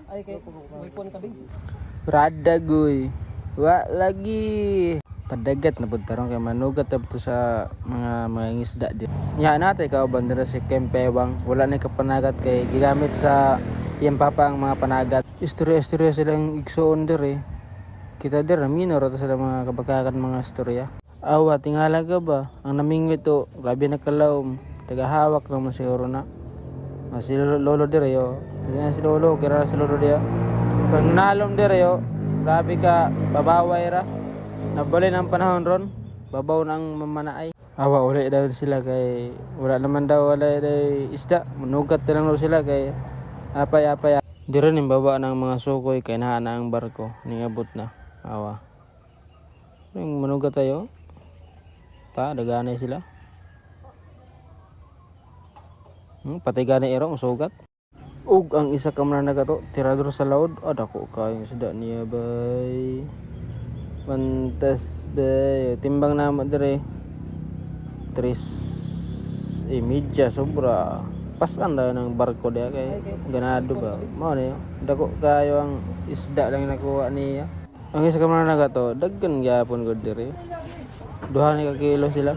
Ay kay ipon ka bing. Rada goy. Wa lagi. Padagat na pud tarong kay manugat to sa mga isda di. Nya natay ka bandera si Kempewang. Wala ni kapanagat kay gigamit sa iyang papa ang mga panagat. Istorya-istorya silang igsoon der. Kita der minor to sila mga kabakakan mga istorya. Awa tingala ka ba? Ang namingwit to, grabe na kalaom. Tagahawak naman siguro na. Si lolo der yo. Tingnan si lolo, kira si lolo dia. Pag nalom der yo, grabe ka babaway ra. Nabali ng panahon ron, babaw ng mamanaay. Awa uli daw sila kay wala naman daw wala daw isda. Manugat na lang daw sila kay apay-apay. Di rin yung baba ng mga sukoy kay nahana ang barko. Ningabot na. Awa. Yung manugat tayo. Daganay sila. Pati gani irong sugat. Ug ang isa ka man nagato tirador sa laod. Dako kayong isda niya bay. Pantas bay, timbang naman dire 3.5 sobra. Pasan daw ng barko dia kay ganado ba. Mao ni dako kayo ang isda lang nakuha niya. Ang isa ka man nagato daggan gyapon gud dire. 2 ka kilo sila.